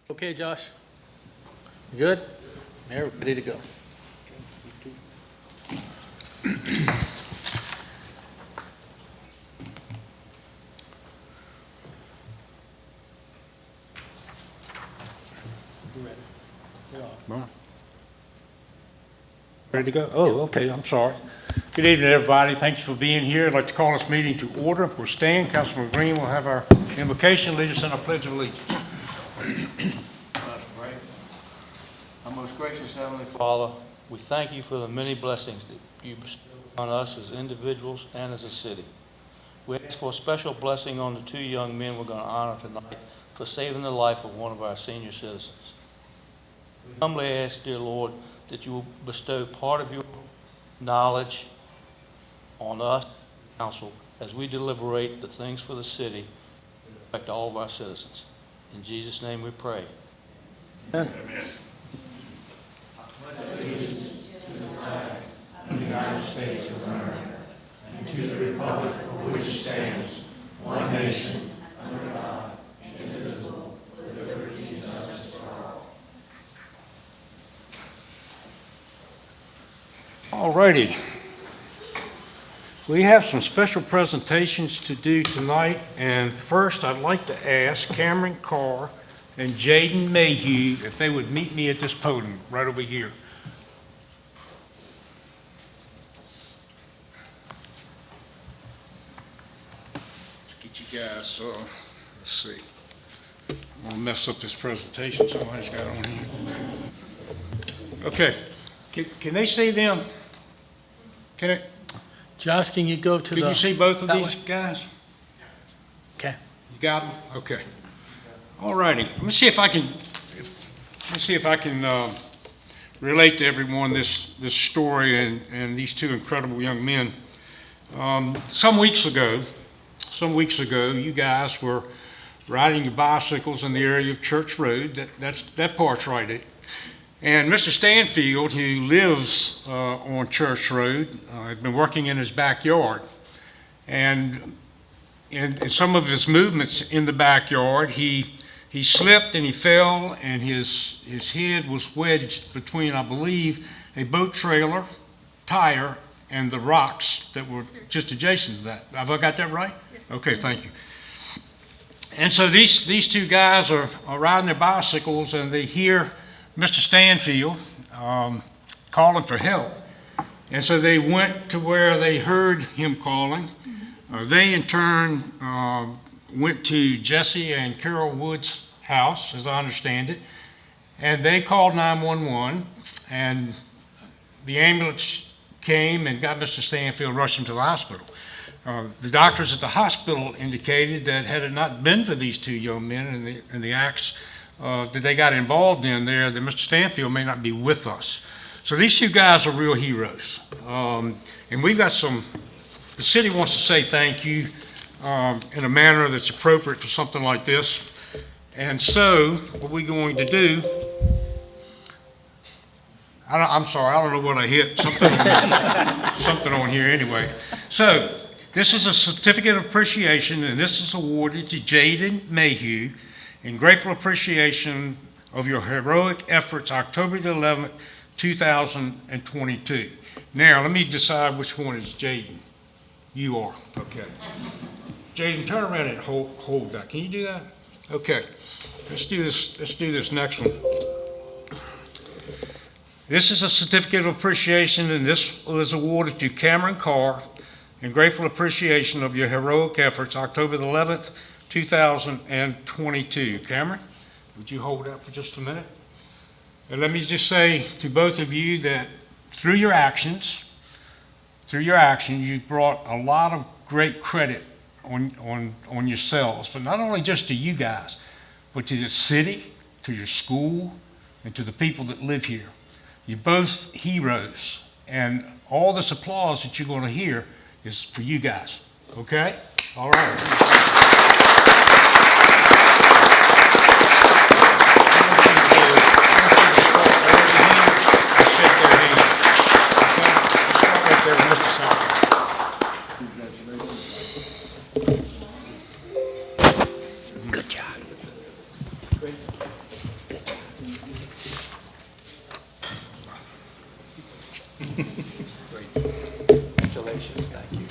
Okay, Josh? You good? There, ready to go. Ready to go? Oh, okay, I'm sorry. Good evening, everybody. Thank you for being here. I'd like to call this meeting to order. We're staying. Councilman Green will have our invocation, lead us in our pledge of allegiance. Let's pray. Our most gracious Heavenly Father, we thank you for the many blessings that you bestow on us as individuals and as a city. We ask for a special blessing on the two young men we're going to honor tonight for saving the life of one of our senior citizens. We humbly ask, dear Lord, that you will bestow part of your knowledge on us, council, as we deliberate the things for the city that affect all of our citizens. In Jesus' name we pray. Amen. Allegiance to the flag of the United States of America and to the republic for which it stands, one nation, under God, indivisible, with liberty and justice for all. All righty. We have some special presentations to do tonight, and first I'd like to ask Cameron Carr and Jaden Mayhew if they would meet me at this podium right over here. Get you guys, let's see. I'm gonna mess up this presentation somebody's got on here. Okay, can they see them? Can it? Josh, can you go to the... Can you see both of that these way? guys? Okay. You got them? Okay. All righty. Let me see if I can relate to everyone this story and these two incredible young men. Some weeks ago, you guys were riding your bicycles in the area of Church Road. That part's right. And Mr. Stanfield, who lives on Church Road, had been working in his backyard. And in some of his movements in the backyard, he slipped and he fell, and his head was wedged between, I believe, a boat trailer, tire, and the rocks that were just adjacent to that. Have I got that right? Yes. Okay, thank you. And so these two guys are riding their bicycles, and they hear Mr. Stanfield calling for help. And so they went to where they heard him calling. They in turn went to Jesse and Carol Wood's house, as I understand it, and they called 911, and the ambulance came and got Mr. Stanfield, rushed him to the hospital. The doctors at the hospital indicated that had it not been for these two young men and the acts that they got involved in there, that Mr. Stanfield may not be with us. So these two guys are real heroes. And we've got the city wants to say thank you in a manner that's appropriate for something like this. And so what we're going to do, I'm sorry, I don't know what I hit, something on here anyway. So this is a certificate of appreciation, and this is awarded to Jaden Mayhew in grateful appreciation of your heroic efforts, October the 11th, 2022. Now, let me decide which one is Jaden. You are, okay. Jaden, turn around and hold that. Can you do that? Okay, let's do this next one. This is a certificate of appreciation, and this was awarded to Cameron Carr in grateful appreciation of your heroic efforts, October the 11th, 2022. Cameron, would you hold that for just a minute? And let me just say to both of you that through your actions, you brought a lot of great credit on yourselves, but not only just to you guys, but to the city, to your school, and to the people that live here. You're both heroes, and all this applause that you're going to hear is for you guys, okay? All right. Good job. Great. Congratulations, thank you.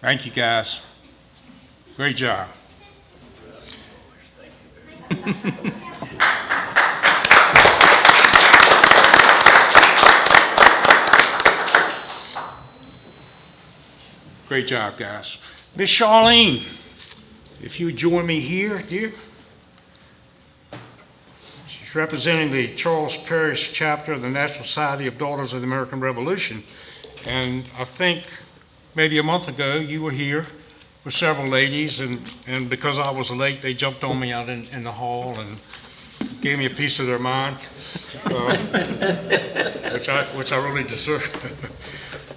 Thank you, guys. Great job. Great job, guys. Miss Charlene, if you would join me here, dear. She's representing the Charles Parish chapter of the National Society of Daughters of the American Revolution. And I think maybe a month ago, you were here with several ladies, and because I was late, they jumped on me out in the hall and gave me a piece of their mind, which I really deserve.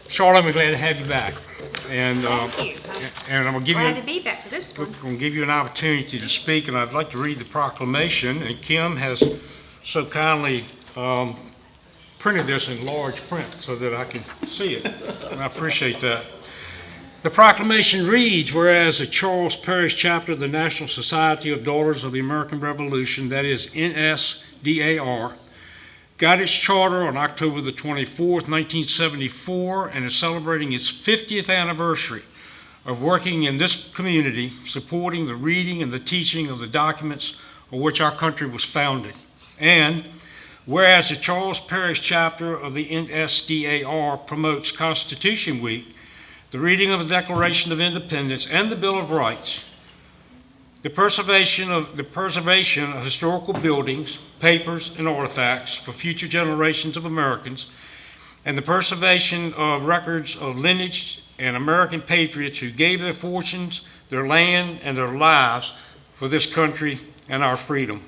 Charlotte, we're glad to have you back. And, Thank you. and I'm going to give Glad you, to be back for this one. I'm going to give you an opportunity to speak, and I'd like to read the proclamation. And Kim has so kindly printed this in large print so that I can see it, and I appreciate that. The proclamation reads, whereas the Charles Parish chapter of the National Society of Daughters of the American Revolution, that is NSDAR, got its charter on October the 24th, 1974, and is celebrating its 50th anniversary of working in this community, supporting the reading and the teaching of the documents on which our country was founded. And whereas the Charles Parish chapter of the NSDAR promotes Constitution Week, the reading of the Declaration of Independence and the Bill of Rights, the preservation of historical buildings, papers, and artifacts for future generations of Americans, and the preservation of records of lineage and American patriots who gave their fortunes, their land, and their lives for this country and our freedom.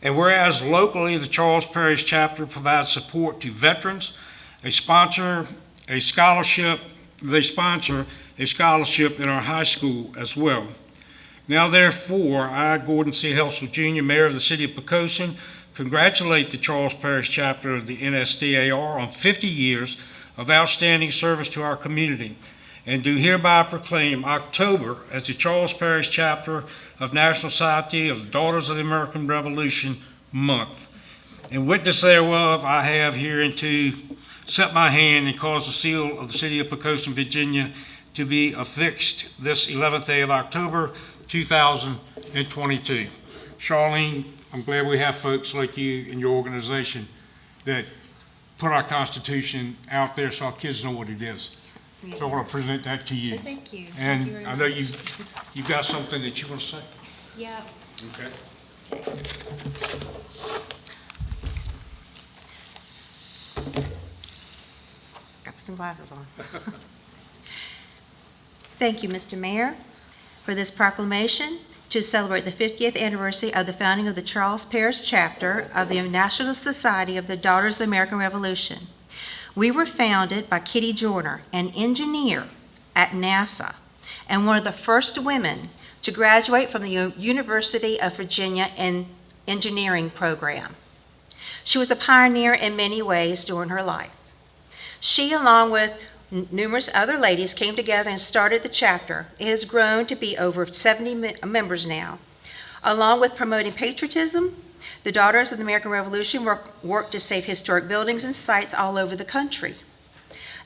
And whereas locally the Charles Parish chapter provides support to veterans, they sponsor a scholarship in our high school as well. Now, therefore, I, Gordon C. Helsel, Jr., Mayor of the City of Picosin, congratulate the Charles Parish chapter of the NSDAR on 50 years of outstanding service to our community, and do hereby proclaim October as the Charles Parish chapter of National Society of the Daughters of the American Revolution month. In witness thereof, I have hereunto set my hand and caused the seal of the City of Picosin, Virginia, to be affixed this 11th day of October, 2022. Charlene, I'm glad we have folks like you in your organization that put our Constitution out there so our kids know what it is. So I want to present that to you. Thank you. Thank you And very I know much. you've got something that you want to say. Yeah. Okay. Got some glasses on. Thank you, Mr. Mayor, for this proclamation to celebrate the 50th anniversary of the founding of the Charles Parish chapter of the National Society of the Daughters of the American Revolution. We were founded by Kitty Joyner, an engineer at NASA, and one of the first women to graduate from the University of Virginia in engineering program. She was a pioneer in many ways during her life. She, along with numerous other ladies, came together and started the chapter. It has grown to be over 70 members now. Along with promoting patriotism, the Daughters of the American Revolution work to save historic buildings and sites all over the country.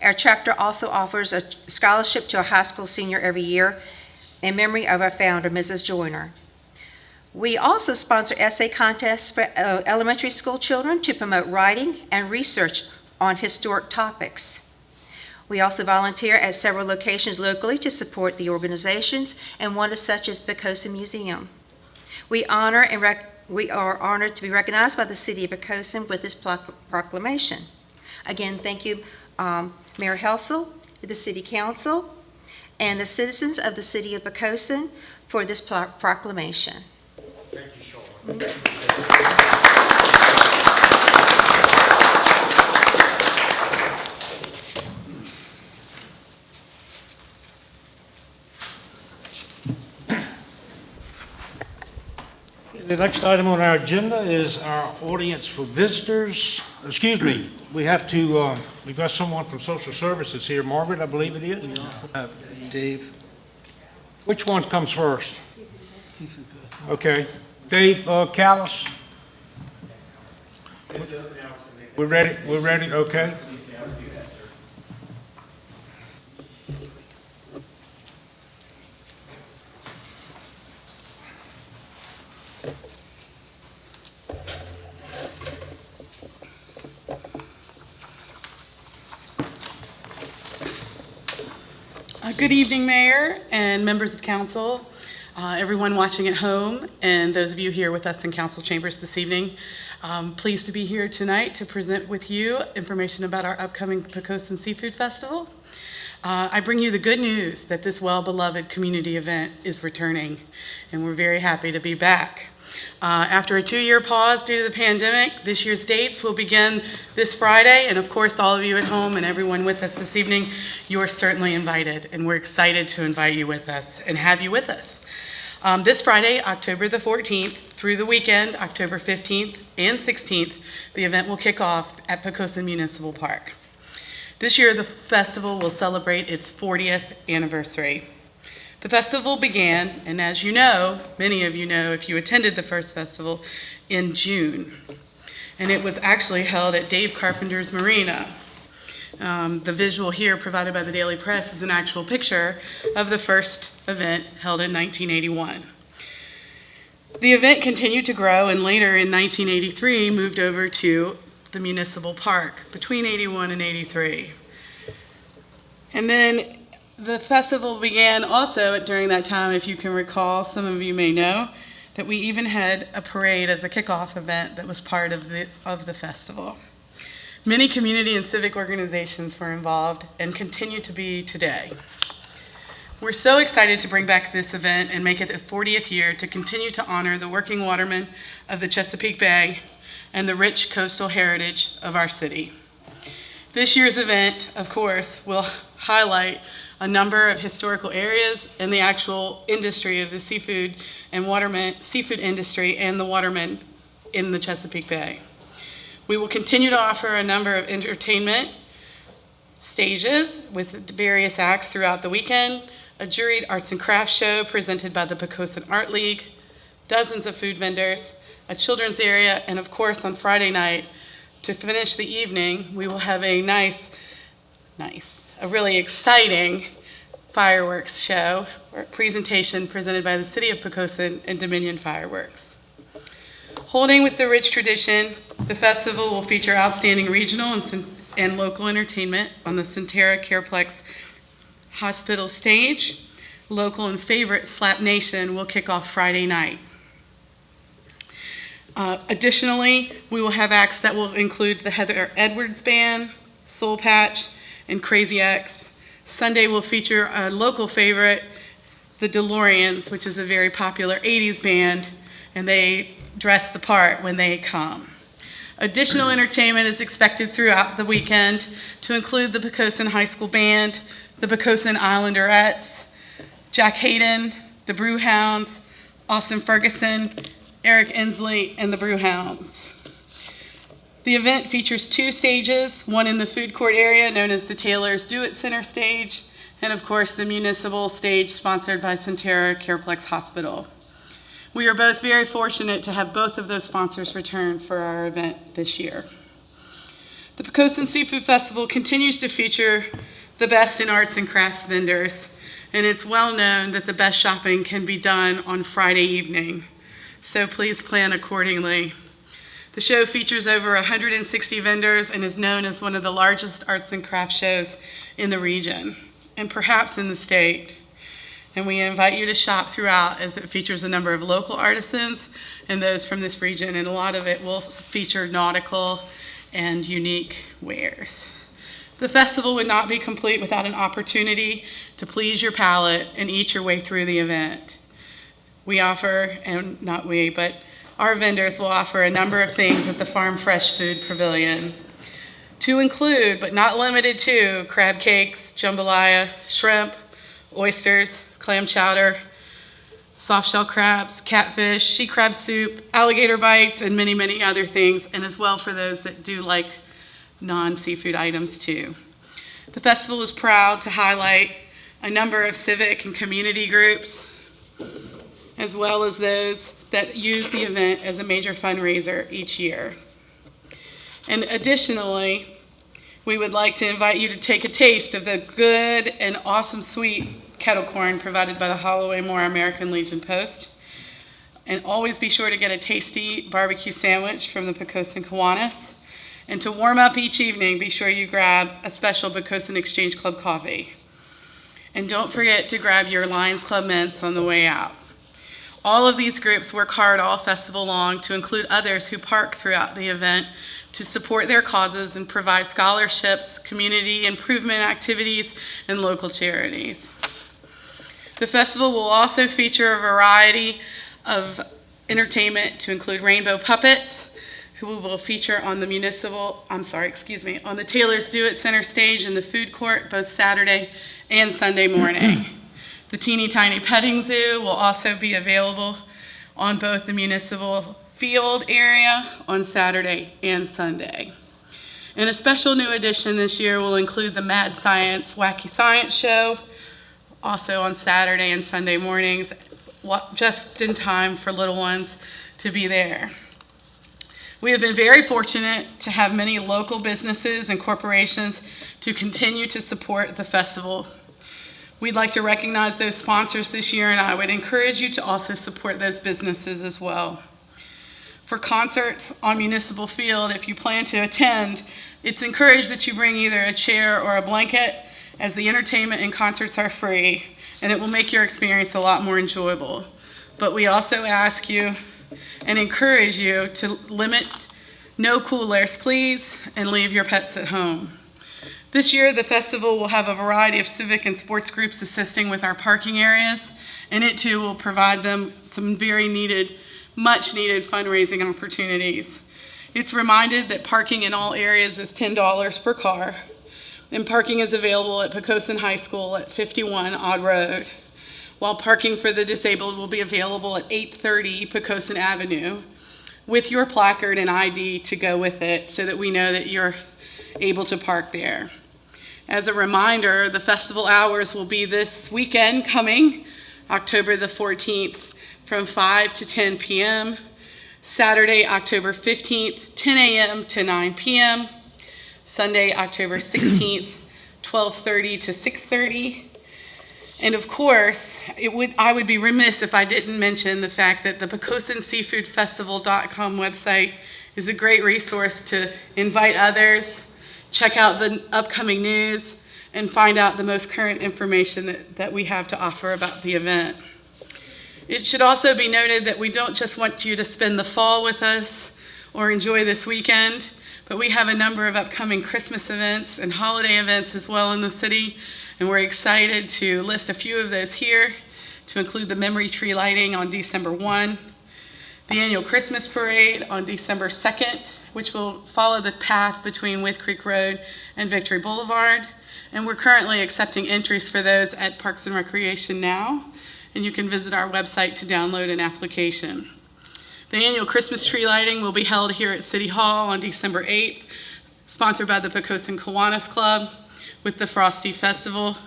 Our chapter also offers a scholarship to a high school senior every year in memory of our founder, Mrs. Joyner. We also sponsor essay contests for elementary school children to promote writing and research on historic topics. We also volunteer at several locations locally to support the organizations, and one is such as the Picosin Museum. We are honored to be recognized by the City of Picosin with this proclamation. Again, thank you, Mayor Helsel, the City Council, and the citizens of the City of Picosin for this proclamation. Thank you, Charlotte. The next item on our agenda is our audience for visitors. Excuse me, we've got someone from Social Services here. Margaret, I believe it is. Dave, Which one comes first? Seafood Festival. Okay. Dave Callis? We're ready, okay. Good evening, Mayor and members of council, everyone watching at home, and those of you here with us in council chambers this evening. Pleased to be here tonight to present with you information about our upcoming Picosin Seafood Festival. I bring you the good news that this well-beloved community event is returning, and we're very happy to be back. After a 2-year pause due to the pandemic, this year's dates will begin this Friday, and of course, all of you at home and everyone with us this evening, you are certainly invited, and we're excited to invite you with us and have you with us. This Friday, October the 14th, through the weekend, October 15th and 16th, the event will kick off at Poquoson Municipal Park. This year, the festival will celebrate its 40th anniversary. The festival began, and as you know, many of you know if you attended the first festival, in June. And it was actually held at Dave Carpenter's Marina. The visual here provided by the Daily Press is an actual picture of the first event held in 1981. The event continued to grow, and later in 1983 moved over to the municipal park between 81 and 83. And then the festival began also during that time, if you can recall, some of you may know, that we even had a parade as a kickoff event that was part of the festival. Many community and civic organizations were involved and continue to be today. We're so excited to bring back this event and make it the 40th year to continue to honor the working watermen of the Chesapeake Bay and the rich coastal heritage of our city. This year's event, of course, will highlight a number of historical areas and the actual industry of the seafood industry and the watermen in the Chesapeake Bay. We will continue to offer a number of entertainment stages with various acts throughout the weekend, a juried arts and crafts show presented by the Picosin Art League, dozens of food vendors, a children's area, and of course on Friday night, to finish the evening, we will have a a really exciting fireworks show or presentation presented by the City of Picosin and Dominion Fireworks. Holding with the rich tradition, the festival will feature outstanding regional and local entertainment on the Centera Careplex Hospital stage. Local and favorite Slap Nation will kick off Friday night. Additionally, we will have acts that will include the Heather Edwards Band, Soul Patch, and Crazy X. Sunday will feature a local favorite, the DeLoreans, which is a very popular 80s band, and they dress the part when they come. Additional entertainment is expected throughout the weekend to include the Picosin High School Band, the Picosin Islanderettes, Jack Hayden, the Brewhounds, Austin Ferguson, Eric Inslee, and the Brewhounds. The event features 2 stages, one in the food court area known as the Taylor's Do It Center stage, and of course the municipal stage sponsored by Centera Careplex Hospital. We are both very fortunate to have both of those sponsors return for our event this year. The Picosin Seafood Festival continues to feature the best in arts and crafts vendors, and it's well known that the best shopping can be done on Friday evening, so please plan accordingly. The show features over 160 vendors and is known as one of the largest arts and crafts shows in the region, and perhaps in the state. And we invite you to shop throughout as it features a number of local artisans and those from this region, and a lot of it will feature nautical and unique wares. The festival would not be complete without an opportunity to please your palate and eat your way through the event. We offer, and not we, but our vendors will offer a number of things at the Farm Fresh Food Pavilion, to include, but not limited to, crab cakes, jambalaya, shrimp, oysters, clam chowder, soft-shell crabs, catfish, she crab soup, alligator bites, and many, many other things, and as well for those that do like non-seafood items too. The festival is proud to highlight a number of civic and community groups as well as those that use the event as a major fundraiser each year. And additionally, we would like to invite you to take a taste of the good and awesome sweet kettle corn provided by the Holloway Moore American Legion Post. And always be sure to get a tasty barbecue sandwich from the Picosin Kiwanis. And to warm up each evening, be sure you grab a special Picosin Exchange Club coffee. And don't forget to grab your Lions Club mints on the way out. All of these groups work hard all festival long to include others who park throughout the event to support their causes and provide scholarships, community improvement activities, and local charities. The festival will also feature a variety of entertainment to include rainbow puppets, who will feature on the on the Taylor's Do It Center stage in the food court both Saturday and Sunday morning. The teeny tiny petting zoo will also be available on both the municipal field area on Saturday and Sunday. And a special new addition this year will include the Mad Science Wacky Science Show, also on Saturday and Sunday mornings, just in time for little ones to be there. We have been very fortunate to have many local businesses and corporations to continue to support the festival. We'd like to recognize those sponsors this year, and I would encourage you to also support those businesses as well. For concerts on Municipal Field, if you plan to attend, it's encouraged that you bring either a chair or a blanket, as the entertainment and concerts are free, and it will make your experience a lot more enjoyable. But we also ask you and encourage you to limit no coolers, please, and leave your pets at home. This year, the festival will have a variety of civic and sports groups assisting with our parking areas, and it too will provide them some very needed, much needed fundraising opportunities. It's reminded that parking in all areas is $10 per car, and parking is available at Poquoson High School at 51 Odd Road, while parking for the disabled will be available at 830 Picosin Avenue with your placard and ID to go with it so that we know that you're able to park there. As a reminder, the festival hours will be this weekend coming, October the 14th, from 5 to 10 p.m., Saturday, October 15th, 10 a.m. to 9 p.m., Sunday, October 16th, 12:30 to 6:30. And of course, I would be remiss if I didn't mention the fact that the PicosonSeafoodFestival.com website is a great resource to invite others, check out the upcoming news, and find out the most current information that we have to offer about the event. It should also be noted that we don't just want you to spend the fall with us or enjoy this weekend, but we have a number of upcoming Christmas events and holiday events as well in the city, and we're excited to list a few of those here, to include the memory tree lighting on December 1, the annual Christmas parade on December 2nd, which will follow the path between Wythe Creek Road and Victory Boulevard, and we're currently accepting entries for those at Parks and Recreation now, and you can visit our website to download an application. The annual Christmas tree lighting will be held here at City Hall on December 8th, sponsored by the Picosin Kiwanis Club with the Frosty Festival.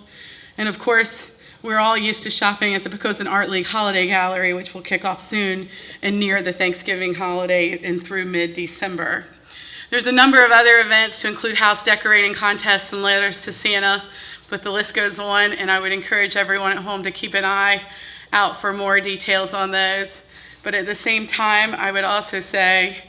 And of course, we're all used to shopping at the Picosin Art League Holiday Gallery, which will kick off soon and near the Thanksgiving holiday and through mid-December. There's a number of other events to include house decorating contests and letters to Santa, but the list goes on, and I would encourage everyone at home to keep an eye out for more details on those. But at the same time, I would also say,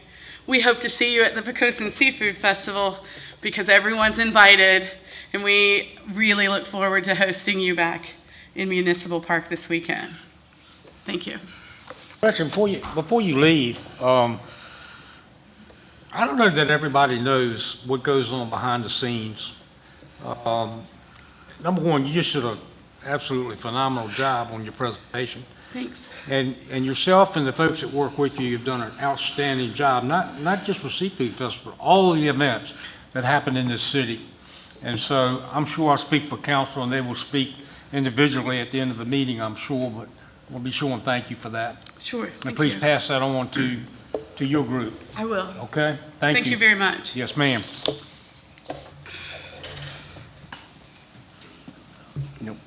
we hope to see you at the Picosin Seafood Festival because everyone's invited, and we really look forward to hosting you back in Municipal Park this weekend. Thank you. Question, before you leave, I don't know that everybody knows what goes on behind the scenes. Number one, you just did an absolutely phenomenal job on your presentation. Thanks. And yourself and the folks that work with you have done an outstanding job, not just for Seafood Festival, but all of the events that happen in this city. And so I'm sure I'll speak for council, and they will speak individually at the end of the meeting, I'm sure, but we'll be sure and thank you for that. Sure. And please pass that on to your group, I will. okay? Thank you. Thank you very much. Yes, ma'am. Nope.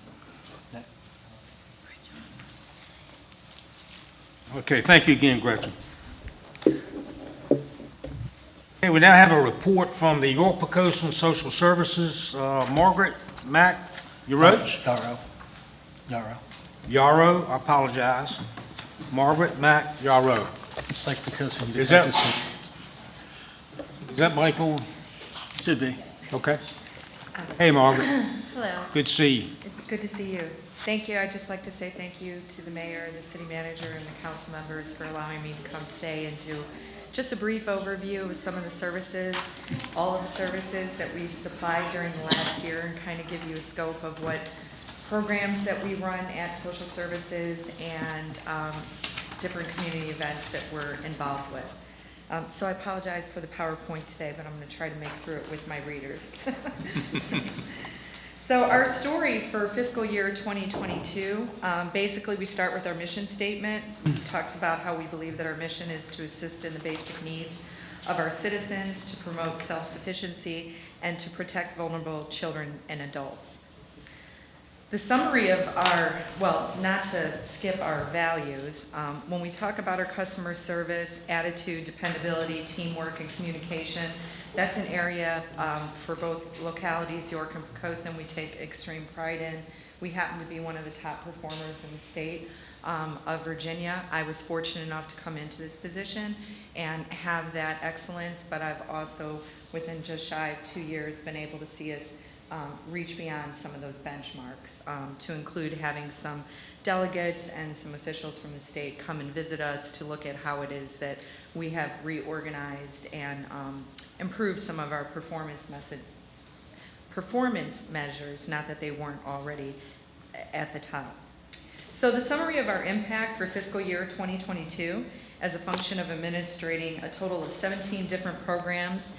Okay, thank you again, Gretchen. Okay, we now have a report from the York Poquoson Social Services. Margaret Mack, Yarrow. Yarrow, I apologize. Margaret Mack Yarrow. It's like Picosin. You Is just have that- to say- Is that mic on? Should be. Okay. Hey, Margaret, Hello, good to see you. good to see you. Thank you. I'd just like to say thank you to the mayor and the city manager and the council members for allowing me to come today and do just a brief overview of some of the services, all of the services that we've supplied during the last year, and kind of give you a scope of what programs that we run at social services and different community events that we're involved with. So I apologize for the PowerPoint today, but I'm going to try to make through it with my readers. So our story for fiscal year 2022, basically we start with our mission statement. It talks about how we believe that our mission is to assist in the basic needs of our citizens, to promote self-sufficiency, and to protect vulnerable children and adults. The summary of our, well, not to skip our values, when we talk about our customer service, attitude, dependability, teamwork, and communication, that's an area for both localities, York and Poquoson, we take extreme pride in. We happen to be one of the top performers in the state of Virginia. I was fortunate enough to come into this position and have that excellence, but I've also, within just shy of 2 years, been able to see us reach beyond some of those benchmarks, to include having some delegates and some officials from the state come and visit us to look at how it is that we have reorganized and improved some of our performance measures, not that they weren't already at the top. So the summary of our impact for fiscal year 2022, as a function of administrating a total of 17 different programs,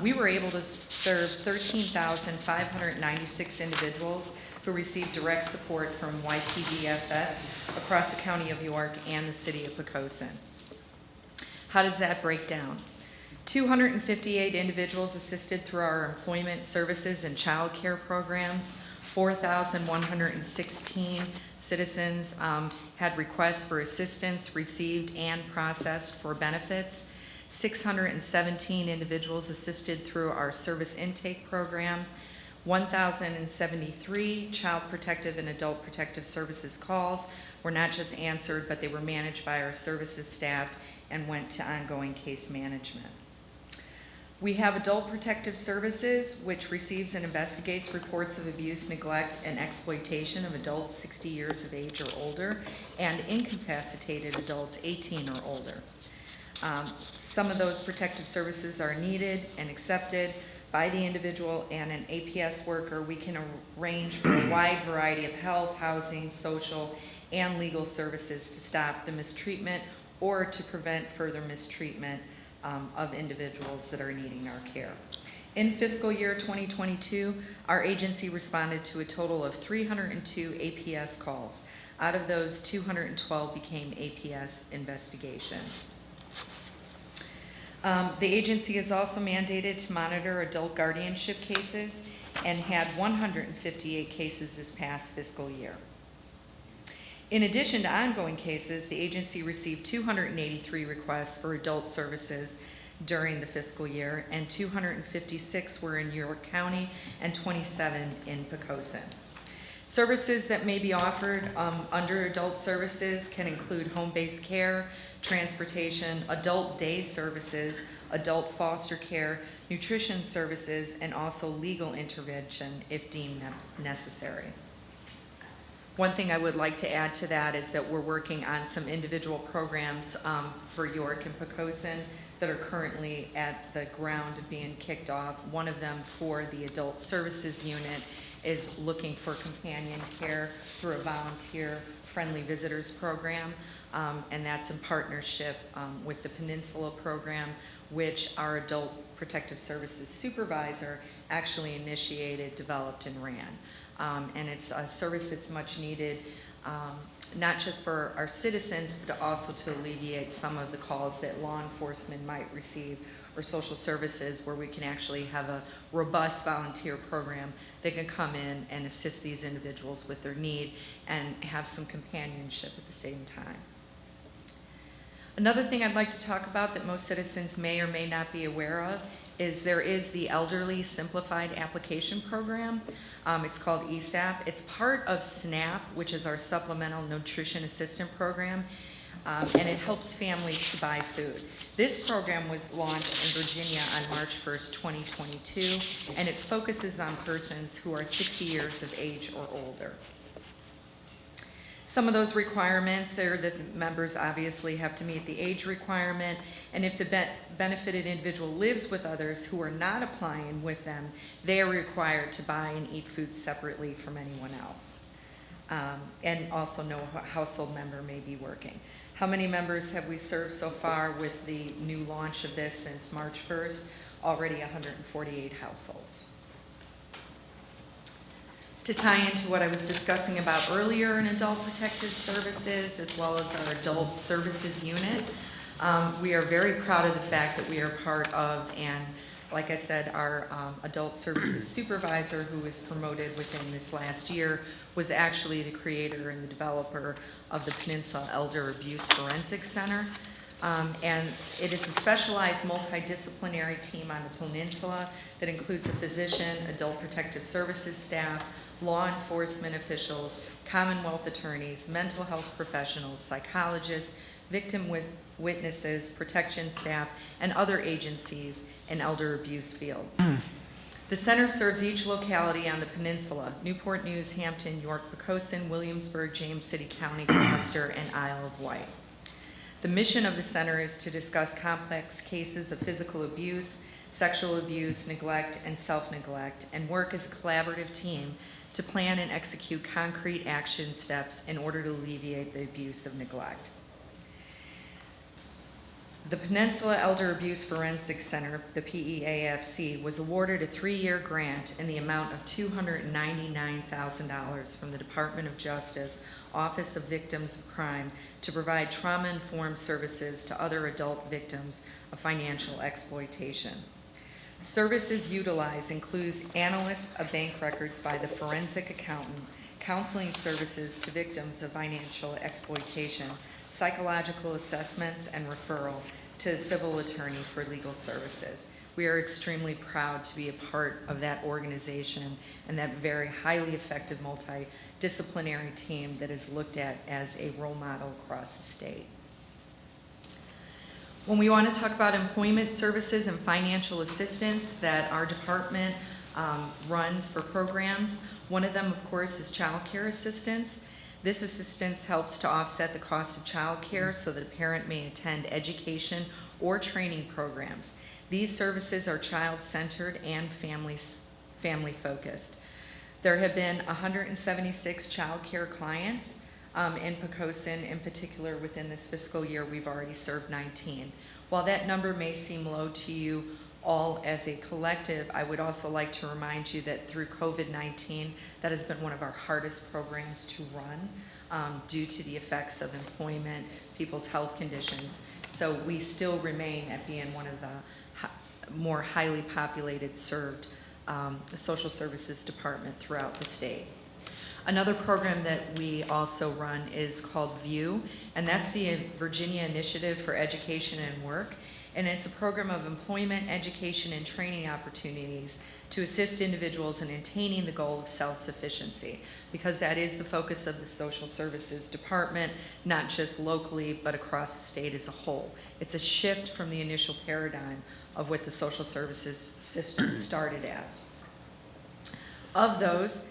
we were able to serve 13,596 individuals who received direct support from YPDSS across the county of York and the city of Poquoson. How does that break down? 258 individuals assisted through our employment services and child care programs. 4,116 citizens had requests for assistance received and processed for benefits. 617 individuals assisted through our service intake program. 1,073 child protective and adult protective services calls were not just answered, but they were managed by our services staff and went to ongoing case management. We have Adult Protective Services, which receives and investigates reports of abuse, neglect, and exploitation of adults 60 years of age or older, and incapacitated adults 18 or older. Some of those protective services are needed and accepted by the individual and an APS worker. We can arrange for a wide variety of health, housing, social, and legal services to stop the mistreatment or to prevent further mistreatment of individuals that are needing our care. In fiscal year 2022, our agency responded to a total of 302 APS calls. Out of those, 212 became APS investigations. The agency is also mandated to monitor adult guardianship cases and had 158 cases this past fiscal year. In addition to ongoing cases, the agency received 283 requests for adult services during the fiscal year, and 256 were in York County and 27 in Picosin. Services that may be offered under adult services can include home-based care, transportation, adult day services, adult foster care, nutrition services, and also legal intervention if deemed necessary. One thing I would like to add to that is that we're working on some individual programs for York and Poquoson that are currently at the ground being kicked off. One of them for the Adult Services Unit is looking for companion care through a volunteer-friendly visitors program, and that's in partnership with the Peninsula program, which our Adult Protective Services Supervisor actually initiated, developed, and ran. And it's a service that's much needed, not just for our citizens, but also to alleviate some of the calls that law enforcement might receive, or social services, where we can actually have a robust volunteer program that can come in and assist these individuals with their need and have some companionship at the same time. Another thing I'd like to talk about that most citizens may or may not be aware of is there is the Elderly Simplified Application Program. It's called Esap. It's part of SNAP, which is our Supplemental Nutrition Assistant Program, and it helps families to buy food. This program was launched in Virginia on March 1st, 2022, and it focuses on persons who are 60 years of age or older. Some of those requirements are that the members obviously have to meet the age requirement, and if the benefited individual lives with others who are not applying with them, they are required to buy and eat food separately from anyone else. And also no household member may be working. How many members have we served so far with the new launch of this since March 1st? Already 148 households. To tie into what I was discussing about earlier in Adult Protective Services, as well as our Adult Services Unit, we are very proud of the fact that we are part of, and like I said, our Adult Services Supervisor, who was promoted within this last year, was actually the creator and the developer of the Peninsula Elder Abuse Forensic Center. And it is a specialized multidisciplinary team on the Peninsula that includes a physician, adult protective services staff, law enforcement officials, Commonwealth attorneys, mental health professionals, psychologists, victim witnesses, protection staff, and other agencies in elder abuse field. The center serves each locality on the peninsula: Newport News, Hampton, York, Picosin, Williamsburg, James City County, Gloucester, and Isle of Wight. The mission of the center is to discuss complex cases of physical abuse, sexual abuse, neglect, and self-neglect, and work as a collaborative team to plan and execute concrete action steps in order to alleviate the abuse of neglect. The Peninsula Elder Abuse Forensic Center, the PEAFC, was awarded a 3-year grant in the amount of $299,000 from the Department of Justice, Office of Victims of Crime, to provide trauma-informed services to other adult victims of financial exploitation. Services utilized includes analysis of bank records by the forensic accountant, counseling services to victims of financial exploitation, psychological assessments, and referral to a civil attorney for legal services. We are extremely proud to be a part of that organization and that very highly effective multidisciplinary team that is looked at as a role model across the state. When we want to talk about employment services and financial assistance that our department runs for programs, one of them, of course, is child care assistance. This assistance helps to offset the cost of child care so that a parent may attend education or training programs. These services are child-centered and family-focused. There have been 176 child care clients in Poquoson. In particular, within this fiscal year, we've already served 19. While that number may seem low to you all as a collective, I would also like to remind you that through COVID-19, that has been one of our hardest programs to run due to the effects of employment, people's health conditions. So we still remain at being one of the more highly populated served social services department throughout the state. Another program that we also run is called VIEW, and that's the Virginia Initiative for Education and Work. And it's a program of employment, education, and training opportunities to assist individuals in attaining the goal of self-sufficiency, because that is the focus of the social services department, not just locally, but across the state as a whole. It's a shift from the initial paradigm of what the social services system started as. Of those,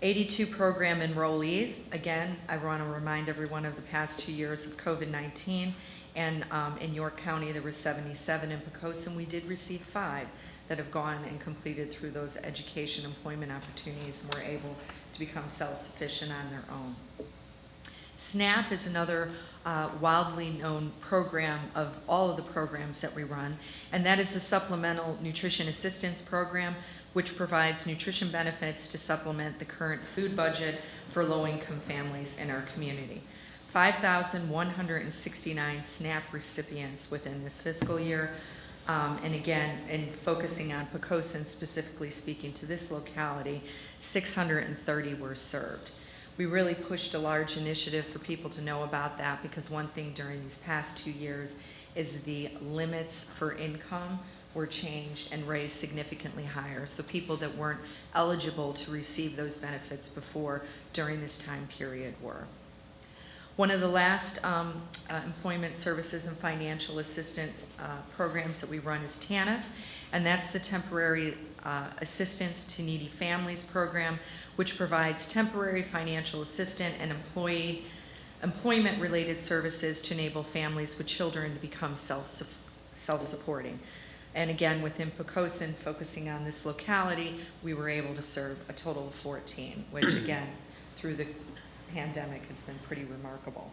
82 program enrollees. Again, I want to remind everyone of the past 2 years of COVID-19. And in York County, there were 77. In Picosin, we did receive 5 that have gone and completed through those education employment opportunities and were able to become self-sufficient on their own. SNAP is another wildly known program of all of the programs that we run, and that is the Supplemental Nutrition Assistance Program, which provides nutrition benefits to supplement the current food budget for low-income families in our community. 5,169 SNAP recipients within this fiscal year. And again, in focusing on Poquoson, specifically speaking to this locality, 630 were served. We really pushed a large initiative for people to know about that, because one thing during these past 2 years is the limits for income were changed and raised significantly higher. So people that weren't eligible to receive those benefits before during this time period were. One of the last employment services and financial assistance programs that we run is TANF, and that's the Temporary Assistance to Needy Families program, which provides temporary financial assistance and employment-related services to enable families with children to become self-supporting. And again, within Picosin, focusing on this locality, we were able to serve a total of 14, which again, through the pandemic has been pretty remarkable.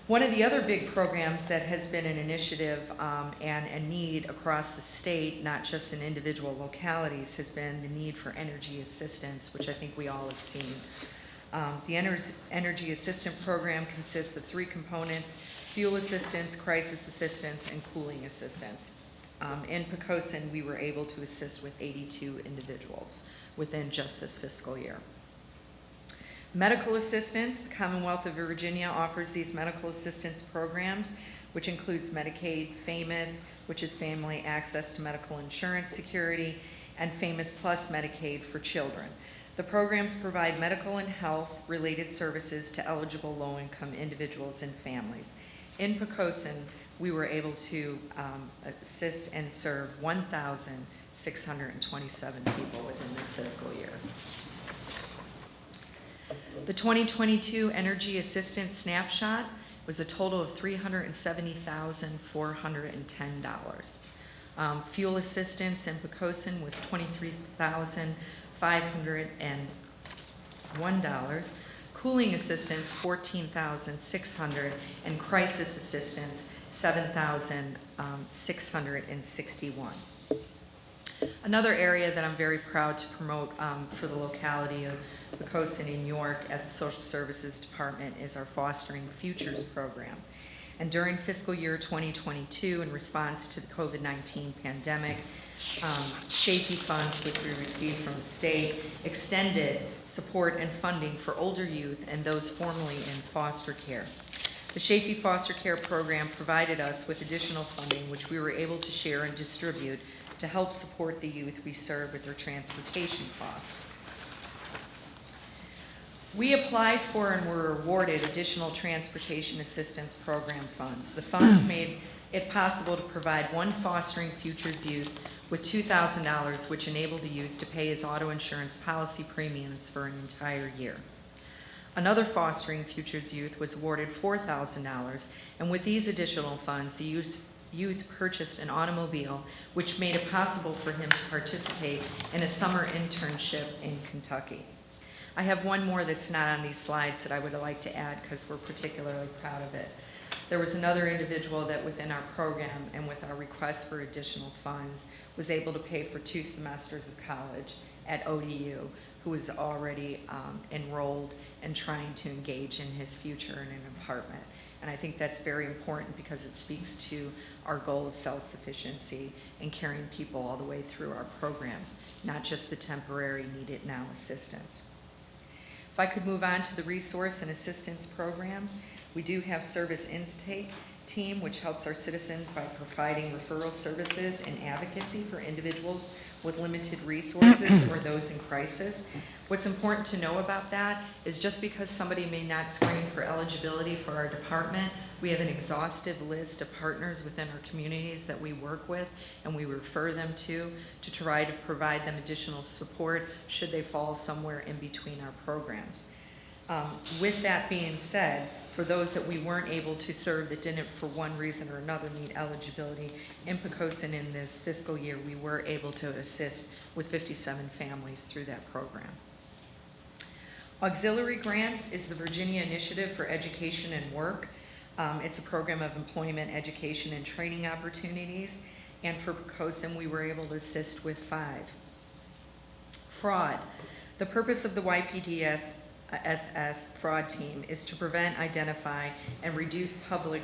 One of the other big programs that has been an initiative and a need across the state, not just in individual localities, has been the need for energy assistance, which I think we all have seen. The Energy Assistance Program consists of 3 components: fuel assistance, crisis assistance, and cooling assistance. In Poquoson, we were able to assist with 82 individuals within just this fiscal year. Medical assistance, the Commonwealth of Virginia offers these medical assistance programs, which includes Medicaid, FAMOUS, which is Family Access to Medical Insurance Security, and FAMOUS Plus Medicaid for children. The programs provide medical and health-related services to eligible low-income individuals and families. In Picosin, we were able to assist and serve 1,627 people within this fiscal year. The 2022 Energy Assistance Snapshot was a total of $370,410. Fuel assistance in Picosin was $23,501. Cooling assistance, $14,600, and crisis assistance, $7,661. Another area that I'm very proud to promote for the locality of Picosin in York as the Social Services Department is our Fostering Futures program. And during fiscal year 2022, in response to the COVID-19 pandemic, SHAFE funds, which we received from the state, extended support and funding for older youth and those formerly in foster care. The SHAFE foster care program provided us with additional funding, which we were able to share and distribute to help support the youth we serve with their transportation costs. We applied for and were awarded additional transportation assistance program funds. The funds made it possible to provide one Fostering Futures youth with $2,000, which enabled the youth to pay his auto insurance policy premiums for an entire year. Another Fostering Futures youth was awarded $4,000, and with these additional funds, the youth purchased an automobile, which made it possible for him to participate in a summer internship in Kentucky. I have one more that's not on these slides that I would like to add because we're particularly proud of it. There was another individual that within our program and with our request for additional funds was able to pay for 2 semesters of college at ODU, who was already enrolled and trying to engage in his future in an apartment. And I think that's very important because it speaks to our goal of self-sufficiency and carrying people all the way through our programs, not just the temporary needed now assistance. If I could move on to the resource and assistance programs, we do have Service Intake Team, which helps our citizens by providing referral services and advocacy for individuals with limited resources or those in crisis. What's important to know about that is just because somebody may not screen for eligibility for our department, we have an exhaustive list of partners within our communities that we work with and we refer them to try to provide them additional support should they fall somewhere in between our programs. With that being said, for those that we weren't able to serve that didn't for one reason or another meet eligibility, in Picosin in this fiscal year, we were able to assist with 57 families through that program. Auxiliary Grants is the Virginia Initiative for Education and Work. It's a program of employment, education, and training opportunities. And for Picosin, we were able to assist with 5. Fraud. The purpose of the YPDS SS fraud team is to prevent, identify, and reduce public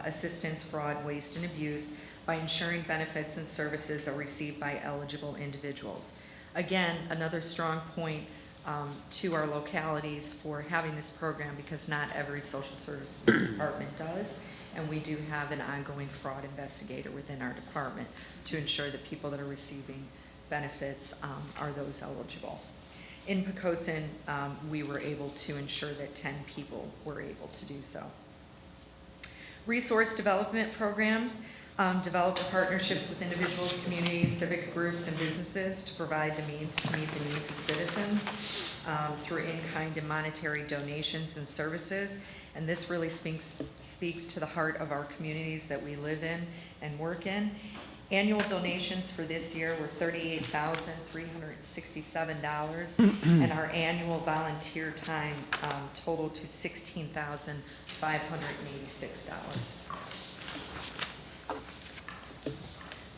assistance, fraud, waste, and abuse by ensuring benefits and services are received by eligible individuals. Again, another strong point to our localities for having this program, because not every social services department does. And we do have an ongoing fraud investigator within our department to ensure that people that are receiving benefits are those eligible. In Picosin, we were able to ensure that 10 people were able to do so. Resource development programs develop partnerships with individuals, communities, civic groups, and businesses to provide the means to meet the needs of citizens through in-kind and monetary donations and services. And this really speaks to the heart of our communities that we live in and work in. Annual donations for this year were $38,367, and our annual volunteer time totaled to $16,586.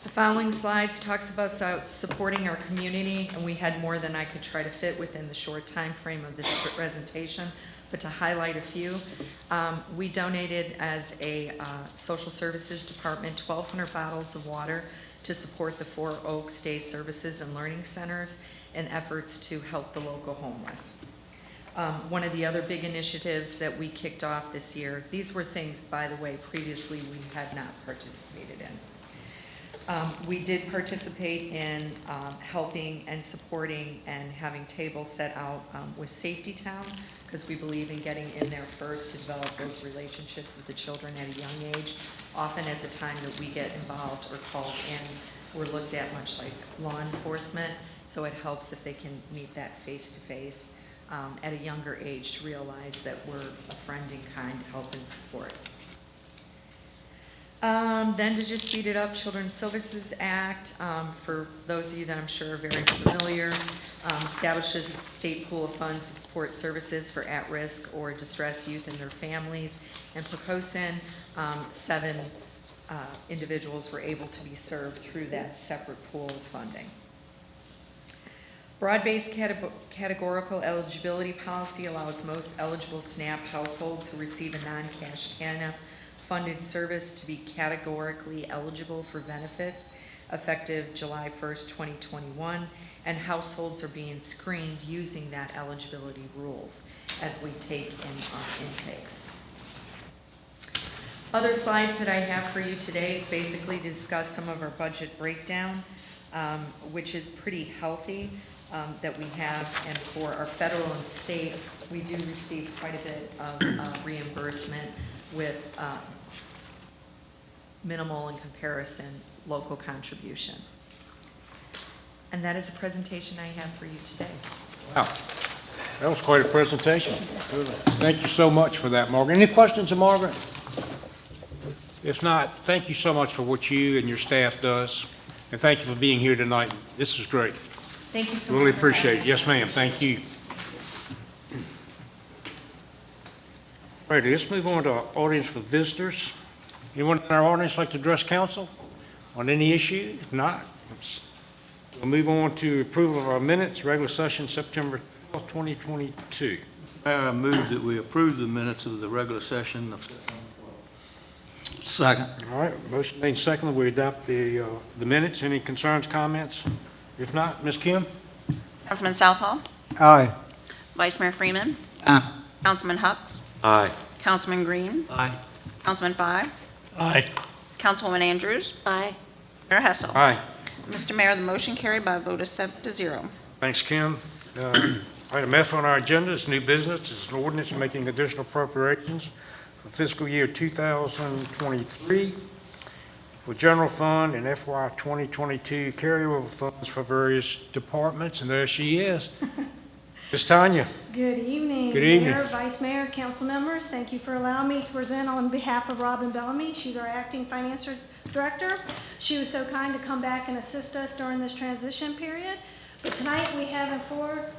The following slides talks about supporting our community, and we had more than I could try to fit within the short time frame of this presentation. But to highlight a few, we donated as a social services department 1,200 bottles of water to support the 4 Oaks Day Services and Learning Centers in efforts to help the local homeless. One of the other big initiatives that we kicked off this year, these were things, by the way, previously we had not participated in. We did participate in helping and supporting and having tables set out with Safety Town, because we believe in getting in there first to develop those relationships with the children at a young age. Often at the time that we get involved or called in, we're looked at much like law enforcement, so it helps if they can meet that face-to-face at a younger age to realize that we're a friend in kind, help and support. Then to just speed it up, Children's Services Act, for those of you that I'm sure are very familiar, establishes a state pool of funds to support services for at-risk or distressed youth and their families. And Poquoson, 7 individuals were able to be served through that separate pool of funding. Broad-based categorical eligibility policy allows most eligible SNAP households who receive a non-cash TANF funded service to be categorically eligible for benefits effective July 1st, 2021, and households are being screened using that eligibility rules as we take in our intakes. Other slides that I have for you today is basically to discuss some of our budget breakdown, which is pretty healthy that we have, and for our federal and state, we do receive quite a bit of reimbursement with minimal in comparison local contribution. And that is a presentation I have for you today. Wow, that was quite a presentation. Thank you so much for that, Margaret. Any questions of Margaret? If not, thank you so much for what you and your staff does, and thank you for being here tonight. This is great. Thank you so much. Really appreciate it. Yes, ma'am. Thank you. All right, let's move on to our audience for visitors. Anyone in our audience like to address council on any issue? If not, we'll move on to approval of our minutes, regular session, September 12th, 2022. Mayor, I move that we approve the minutes of the regular session of September 12th. Second. All right, motion made second, we adopt the minutes. Any concerns, comments? If not, Ms. Kim? Councilman Southall? Aye. Vice Mayor Freeman? Aye. Councilman Hucks? Aye. Councilman Green? Aye. Councilman Fye? Aye. Councilwoman Andrews? Aye. Mayor Hessel? Aye. Mr. Mayor, the motion carried by a vote of 7-0. Thanks, Kim. Item F on our agenda is new business. It's an ordinance making additional appropriations for fiscal year 2023 for general fund and FY 2022 carryover funds for various departments. And there she is. Ms. Tanya. Good evening. Good evening. Mayor, Vice Mayor, council members, thank you for allowing me to present on behalf of Robin Bellamy. She's our acting finance director. She was so kind to come back and assist us during this transition period. But tonight we have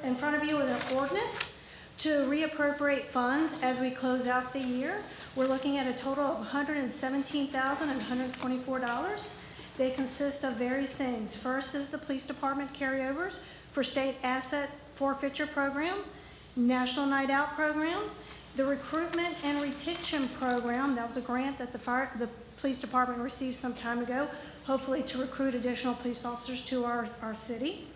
in front of you an ordinance to reappropriate funds as we close out the year. We're looking at a total of $117,124. They consist of various things. First is the police department carryovers for state asset forfeiture program, National Night Out program, the recruitment and retention program. That was a grant that the police department received some time ago, hopefully to recruit additional police officers to our city.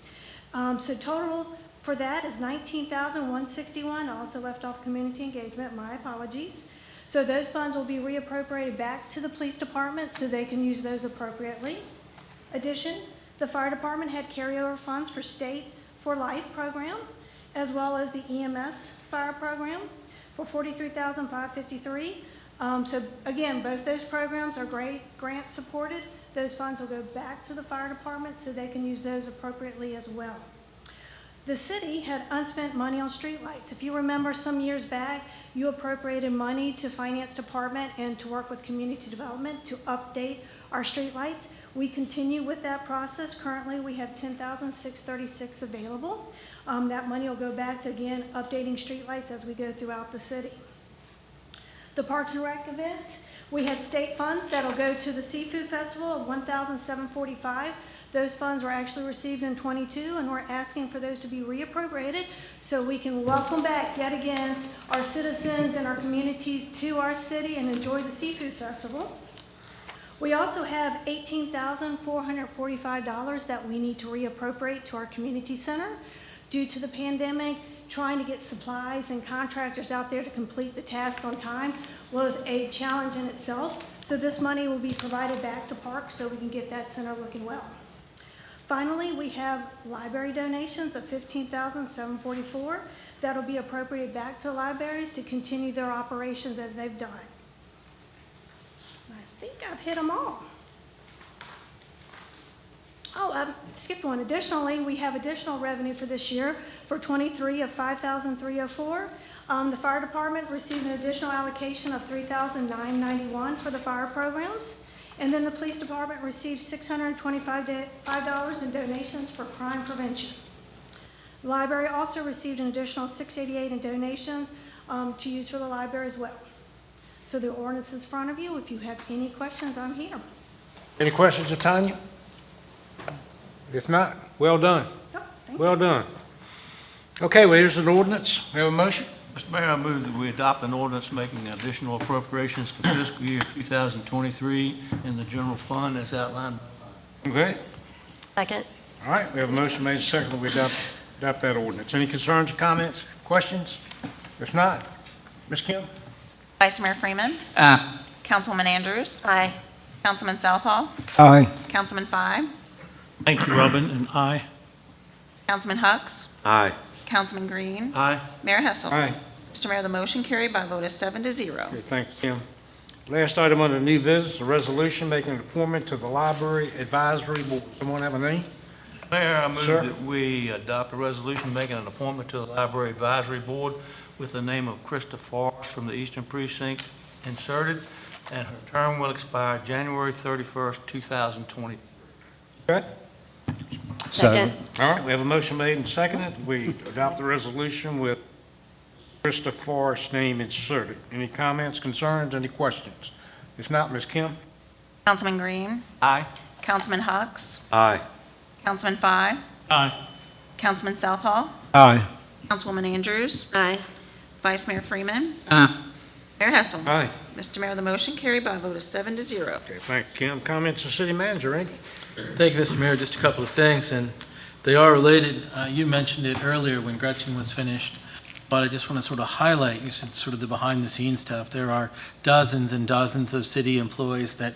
So total for that is $19,161. I also left off community engagement, my apologies. So those funds will be reappropriated back to the police department so they can use those appropriately. Addition, the fire department had carryover funds for State for Life program, as well as the EMS fire program for $43,553. So again, both those programs are great grant supported. Those funds will go back to the fire department so they can use those appropriately as well. The city had unspent money on streetlights. If you remember some years back, you appropriated money to finance department and to work with community development to update our streetlights. We continue with that process. Currently, we have $10,636 available. That money will go back to, again, updating streetlights as we go throughout the city. The Parks and Rec events, we had state funds that'll go to the Seafood Festival of $1,745. Those funds were actually received in '22, and we're asking for those to be reappropriated so we can welcome back yet again our citizens and our communities to our city and enjoy the Seafood Festival. We also have $18,445 that we need to reappropriate to our community center. Due to the pandemic, trying to get supplies and contractors out there to complete the task on time was a challenge in itself. So this money will be provided back to Parks so we can get that center looking well. Finally, we have library donations of $15,744 that'll be appropriated back to libraries to continue their operations as they've done. I think I've hit them all. Oh, I skipped one. Additionally, we have additional revenue for this year for '23 of $5,304. The fire department received an additional allocation of $3,991 for the fire programs. And then the police department received $625 in donations for crime prevention. The library also received an additional $688 in donations to use for the library as well. So the ordinance is in front of you. If you have any questions, I'm here. Any questions of Tanya? If not, well done. Oh, thank you. Well done. Okay, well, here's an ordinance. We have a motion? Mr. Mayor, I move that we adopt an ordinance making additional appropriations for fiscal year 2023 in the general fund as outlined. Okay. Second. All right, we have a motion made and seconded that we adopt that ordinance. Any concerns or comments, questions? If not, Ms. Kim? Vice Mayor Freeman. Aye. Councilwoman Andrews. Aye. Councilman Southall. Aye. Councilman Five. Thank you, Robin, and aye. Councilman Hucks. Aye. Councilman Green. Aye. Mayor Hessel. Aye. Mr. Mayor, the motion carried by a vote of 7-0. Okay, thank you, Kim. Last item under new business, a resolution making an appointment to the Library Advisory Board. Someone have a name? Mayor, I move Sir. that we adopt a resolution making an appointment to the Library Advisory Board with the name of Krista Forrest from the Eastern Precinct inserted, and her term will expire January 31st, 2020. Okay. Second. All right, we have a motion made and seconded. We adopt the resolution with Krista Forrest's name inserted. Any comments, concerns, any questions? If not, Ms. Kim? Councilman Green. Aye. Councilman Hucks. Aye. Councilman Five. Aye. Councilman Southall. Aye. Councilwoman Andrews. Aye. Vice Mayor Freeman. Aye. Mayor Hessel. Aye. Mr. Mayor, the motion carried by a vote of 7-0. Okay, thank you, Kim. Comments of City Manager, Randy? Thank you, Mr. Mayor. Just a couple of things, and they are related. You mentioned it earlier when Gretchen was finished, but I just want to sort of highlight, you said sort of the behind-the-scenes stuff. There are dozens and dozens of city employees that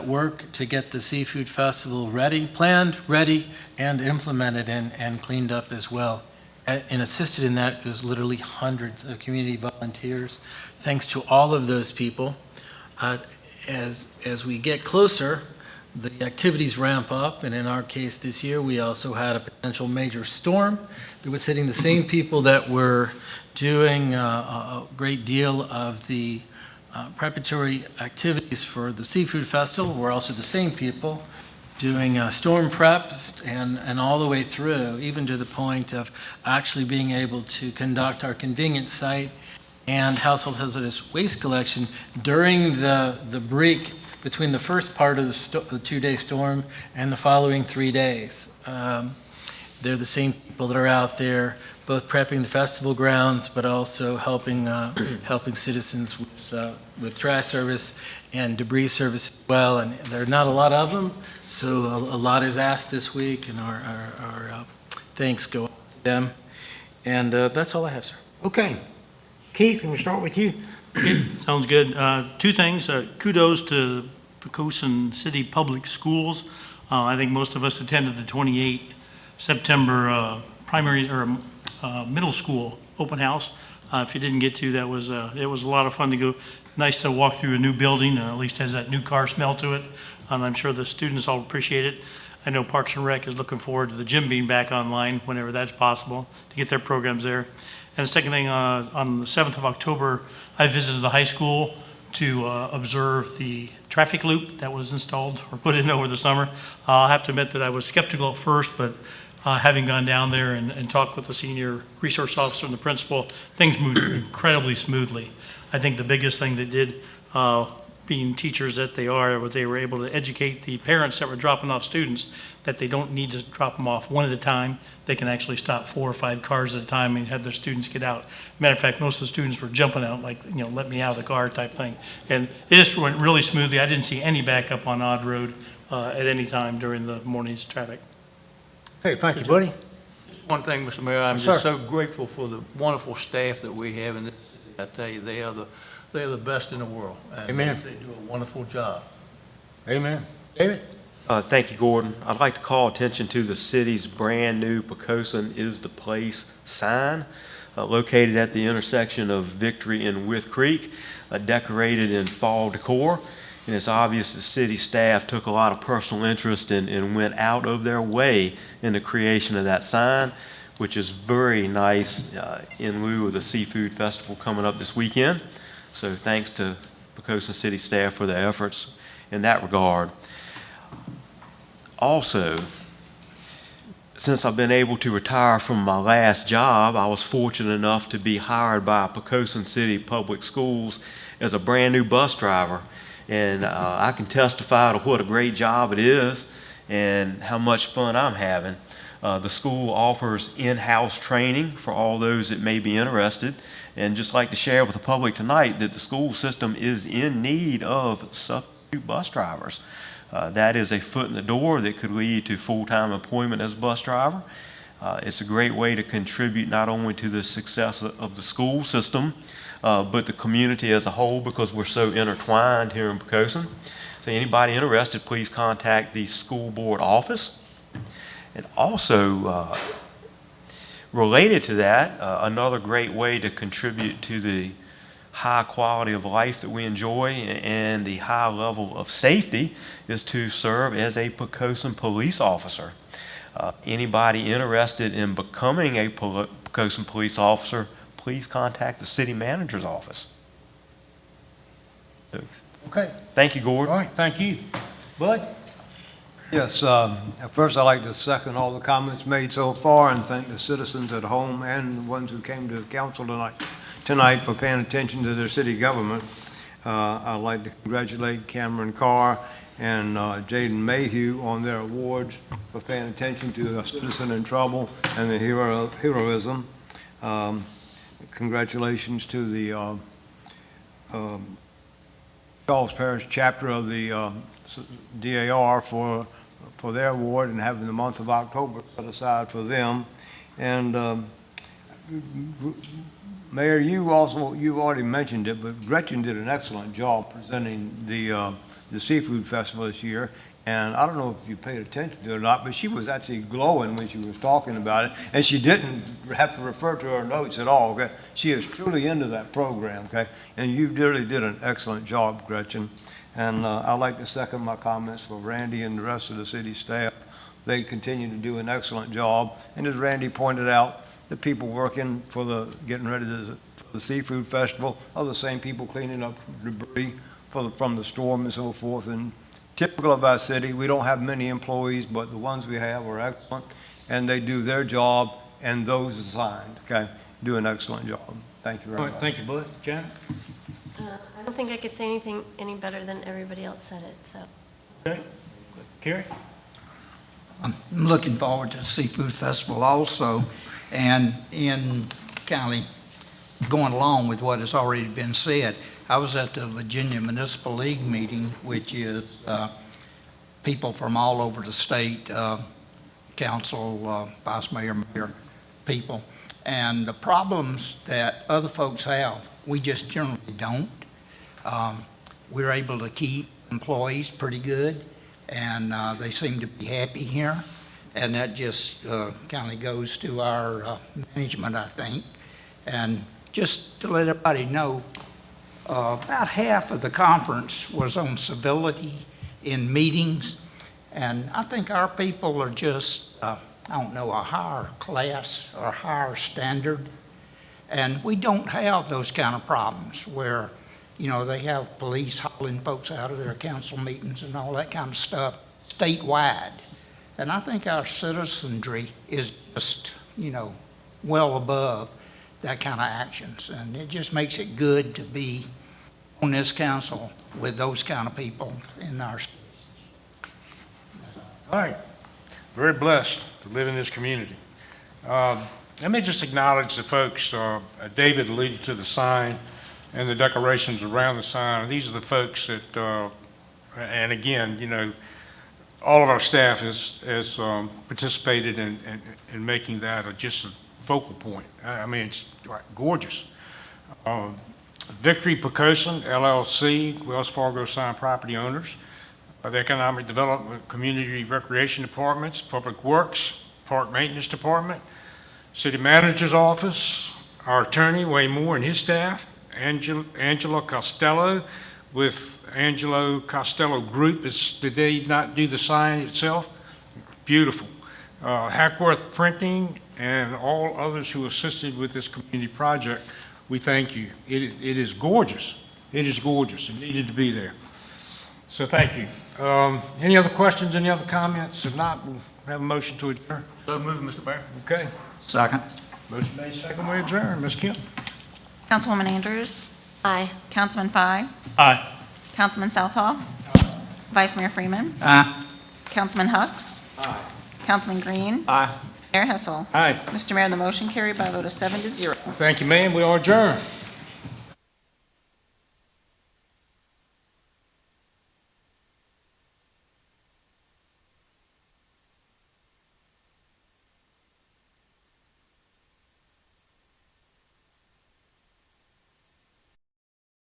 work to get the Seafood Festival ready, planned, ready, and implemented and cleaned up as well. And assisted in that is literally hundreds of community volunteers. Thanks to all of those people, as we get closer, the activities ramp up, and in our case this year, we also had a potential major storm that was hitting the same people that were doing a great deal of the preparatory activities for the Seafood Festival. We're also the same people doing storm preps and all the way through, even to the point of actually being able to conduct our convenience site and household hazardous waste collection during the break between the first part of the 2-day storm and the following 3 days. They're the same people that are out there both prepping the festival grounds, but also helping citizens with trash service and debris service as well. And there are not a lot of them, so a lot is asked this week, and our thanks go out to them. And that's all I have, sir. Okay. Keith, can we start with you? Sounds good. Two things. Kudos to Picosin City Public Schools. I think most of us attended the 28 September primary or middle school open house. If you didn't get to, it was a lot of fun to go. Nice to walk through a new building, at least has that new car smell to it. And I'm sure the students all appreciate it. I know Parks and Rec is looking forward to the gym being back online whenever that's possible to get their programs there. And the second thing, on the 7th of October, I visited the high school to observe the traffic loop that was installed or put in over the summer. I'll have to admit that I was skeptical at first, but having gone down there and talked with the senior resource officer and the principal, things moved incredibly smoothly. I think the biggest thing they did, being teachers that they are, they were able to educate the parents that were dropping off students that they don't need to drop them off one at a time. They can actually stop 4 or 5 cars at a time and have their students get out. Matter of fact, most of the students were jumping out like, let me out of the car type thing. And it just went really smoothly. I didn't see any backup on Odd Road at any time during the morning's traffic. Hey, thank you, buddy. Just one thing, Mr. Mayor, I'm Yes, just sir. so grateful for the wonderful staff that we have in this city. I tell you, they are the best in the world. And Amen. They do a wonderful job. Amen. David? Thank you, Gordon. I'd like to call attention to the city's brand-new Poquoson is the place sign located at the intersection of Victory and With Creek, decorated in fall decor. And it's obvious the city staff took a lot of personal interest and went out of their way in the creation of that sign, which is very nice in lieu of the Seafood Festival coming up this weekend. So thanks to Poquoson City staff for their efforts in that regard. Also, since I've been able to retire from my last job, I was fortunate enough to be hired by Poquoson City Public Schools as a brand new bus driver. And I can testify to what a great job it is and how much fun I'm having. The school offers in-house training for all those that may be interested. And just like to share with the public tonight that the school system is in need of substitute bus drivers. That is a foot in the door that could lead to full-time employment as a bus driver. It's a great way to contribute not only to the success of the school system, but the community as a whole, because we're so intertwined here in Picosin. So anybody interested, please contact the school board office. And also, related to that, another great way to contribute to the high quality of life that we enjoy and the high level of safety is to serve as a Poquoson police officer. Anybody interested in becoming a Poquoson police officer, please contact the city manager's office. So, Okay. thank you, Gordon. All right, thank you. Bud? Yes, first I'd like to second all the comments made so far and thank the citizens at home and the ones who came to council tonight for paying attention to their city government. I'd like to congratulate Cameron Carr and Jaden Mayhew on their awards for paying attention to a citizen in trouble and the heroism. Congratulations to the Charles Parish chapter of the DAR for their award and having the month of October set aside for them. And Mayor, you've already mentioned it, but Gretchen did an excellent job presenting the Seafood Festival this year. And I don't know if you paid attention to it or not, but she was actually glowing when she was talking about it. And she didn't have to refer to her notes at all, okay? She is truly into that program, okay? And you really did an excellent job, Gretchen. And I'd like to second my comments for Randy and the rest of the city staff. They continue to do an excellent job. And as Randy pointed out, the people working for getting ready for the Seafood Festival are the same people cleaning up debris from the storm and so forth. And typical of our city, we don't have many employees, but the ones we have are excellent, and they do their job and those assigned, okay? Do an excellent job. Thank you very All much. right, thank you, Bud. Janet? I don't think I could say anything any better than everybody else said it, so. Okay. Kerry? I'm looking forward to the Seafood Festival also, and in kind of going along with what has already been said, I was at the Virginia Municipal League meeting, which is people from all over the state, council, vice mayor, mayor, people. And the problems that other folks have, we just generally don't. We're able to keep employees pretty good, and they seem to be happy here. And that just kind of goes to our management, I think. And just to let everybody know, about half of the conference was on civility in meetings. And I think our people are just, I don't know, a higher class or higher standard. And we don't have those kind of problems where, you know, they have police hauling folks out of their council meetings and all that kind of stuff statewide. And I think our citizenry is just, you know, well above that kind of actions. And it just makes it good to be on this council with those kind of people in our state. All right. Very blessed to live in this community. Let me just acknowledge the folks, David alluded to the sign and the decorations around the sign. These are the folks that, and again, you know, all of our staff has participated in making that just a focal point. I mean, it's gorgeous. Victory Picosin, LLC, Wells Fargo Sign Property Owners, the Economic Development, Community Recreation Departments, Public Works, Park Maintenance Department, City Manager's Office, our attorney, Wayne Moore, and his staff, Angela Costello with Angelo Costello Group. Did they not do the sign itself? Beautiful. Hackworth Printing and all others who assisted with this community project, we thank you. It is gorgeous. It is gorgeous. It needed to be there. So thank you. Any other questions, any other comments? If not, we'll have a motion to adjourn. So moved, Mr. Mayor. Okay. Second. Motion made, second, we adjourn. Ms. Kim? Councilwoman Andrews. Aye. Councilman Fye. Aye. Councilman Southall. Vice Mayor Freeman. Aye. Councilman Hucks. Aye. Councilman Green. Aye. Mayor Hessel. Aye. Mr. Mayor, the motion carried by a vote of 7-0. Thank you, ma'am. We are adjourned.